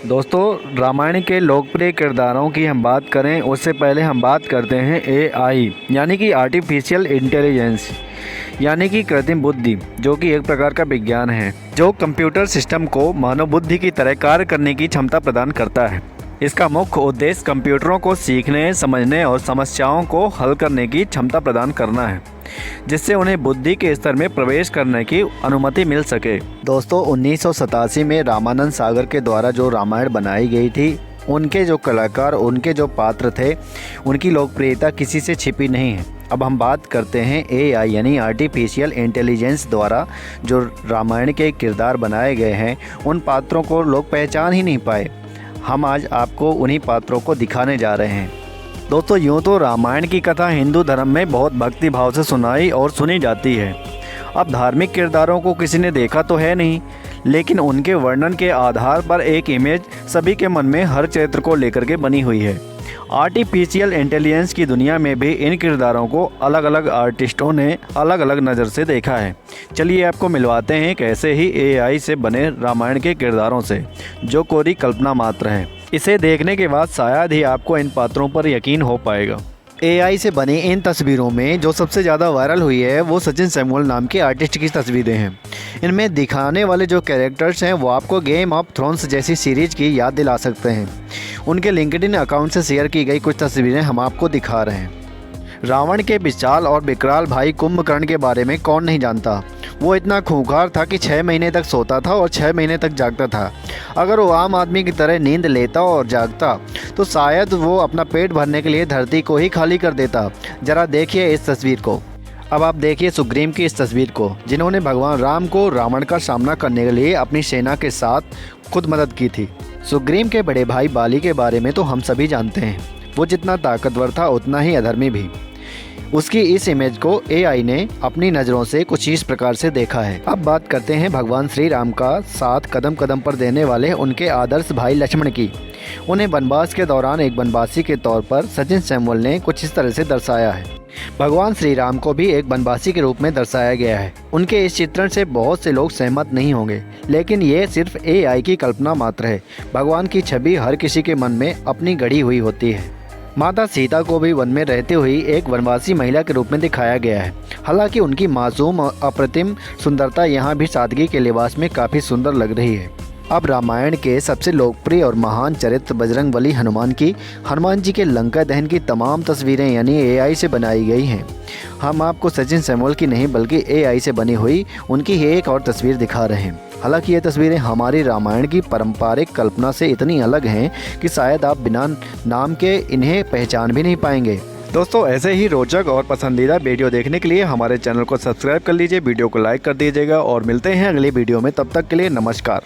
दोस्तों, रामायण के लोकप्रिय किरदारों की हम बात करें उससे पहले हम बात करते हैं एआई यानी कि आर्टिफिशियल इंटेलिजेंस यानी कि कृत्रिम बुद्धि, जो कि एक प्रकार का विज्ञान है जो कंप्यूटर सिस्टम को मानव बुद्धि की तरह कार्य करने की क्षमता प्रदान करता है। इसका मुख्य उद्देश्य कंप्यूटरों को सीखने, समझने और समस्याओं को हल करने की क्षमता प्रदान करना है, जिससे उन्हें बुद्धि के स्तर में प्रवेश करने की अनुमति मिल सके। दोस्तों, 1987 में रामानंद सागर के द्वारा जो रामायण बनाई गई थी, उनके जो कलाकार, उनके जो पात्र थे, उनकी लोकप्रियता किसी से छिपी नहीं है। अब हम बात करते हैं एआई यानी आर्टिफिशियल इंटेलिजेंस द्वारा जो रामायण के किरदार बनाए गए हैं, उन पात्रों को लोग पहचान ही नहीं पाए। हम आज आपको उन्हीं पात्रों को दिखाने जा रहे हैं। दोस्तों, यूँ तो रामायण की कथा हिंदू धर्म में बहुत भक्ति भाव से सुनाई और सुनी जाती है। अब धार्मिक किरदारों को किसी ने देखा तो है नहीं, लेकिन उनके वर्णन के आधार पर एक इमेज सभी के मन में हर चरित्र को लेकर के बनी हुई है। आर्टिफिशियल इंटेलिजेंस की दुनिया में भी इन किरदारों को अलग अलग आर्टिस्टों ने अलग अलग नज़र से देखा है। चलिए आपको मिलवाते हैं कैसे ही एआई से बने रामायण के किरदारों से, जो कोरी कल्पना मात्र है। इसे देखने के बाद शायद ही आपको इन पात्रों पर यकीन हो पाएगा। एआई से बनी इन तस्वीरों में जो सबसे ज़्यादा वायरल हुई है वो सचिन सैमुअल नाम के आर्टिस्ट की तस्वीरें हैं। इनमें दिखाने वाले जो कैरेक्टर्स हैं वो आपको गेम ऑफ थ्रोन्स जैसी सीरीज की याद दिला सकते हैं। उनके लिंक्डइन अकाउंट से शेयर की गई कुछ तस्वीरें हम आपको दिखा रहे हैं। रावण के विशाल और विकराल भाई कुंभकर्ण के बारे में कौन नहीं जानता। वो इतना खूंखार था कि 6 महीने तक सोता था और 6 महीने तक जागता था। अगर वो आम आदमी की तरह नींद लेता और जागता तो शायद वो अपना पेट भरने के लिए धरती को ही खाली कर देता। ज़रा देखिए इस तस्वीर को। अब आप देखिए सुग्रीव की इस तस्वीर को, जिन्होंने भगवान राम को रावण का सामना करने के लिए अपनी सेना के साथ खुद मदद की थी। सुग्रीव के बड़े भाई बाली के बारे में तो हम सभी जानते हैं। वो जितना ताकतवर था उतना ही अधर्मी भी। उसकी इस इमेज को एआई ने अपनी नज़रों से कुछ इस प्रकार से देखा है। अब बात करते हैं भगवान श्री राम का साथ कदम कदम पर देने वाले उनके आदर्श भाई लक्ष्मण की। उन्हें वनवास के दौरान एक वनवासी के तौर पर सचिन सैमुअल ने कुछ इस तरह से दर्शाया है। भगवान श्री राम को भी एक वनवासी के रूप में दर्शाया गया है। उनके इस चित्रण से बहुत से लोग सहमत नहीं होंगे, लेकिन ये सिर्फ एआई की कल्पना मात्र है। भगवान की छवि हर किसी के मन में अपनी गढ़ी हुई होती है। माता सीता को भी वन में रहती हुई एक वनवासी महिला के रूप में दिखाया गया है। हालांकि उनकी मासूम और अप्रतिम सुंदरता यहाँ भी सादगी के लिबास में काफ़ी सुंदर लग रही है। अब रामायण के सबसे लोकप्रिय और महान चरित्र बजरंगबली हनुमान जी के लंका दहन की तमाम तस्वीरें यानी एआई से बनाई गई हैं। हम आपको सचिन सैमुअल की नहीं बल्कि एआई से बनी हुई उनकी एक और तस्वीर दिखा रहे हैं। हालांकि ये तस्वीरें हमारी रामायण की पारंपरिक कल्पना से इतनी अलग हैं कि शायद आप बिना नाम के इन्हें पहचान भी नहीं पाएंगे। दोस्तों, ऐसे ही रोचक और पसंदीदा वीडियो देखने के लिए हमारे चैनल को सब्सक्राइब कर लीजिए, वीडियो को लाइक कर दीजिएगा और मिलते हैं अगली वीडियो में। तब तक के लिए नमस्कार।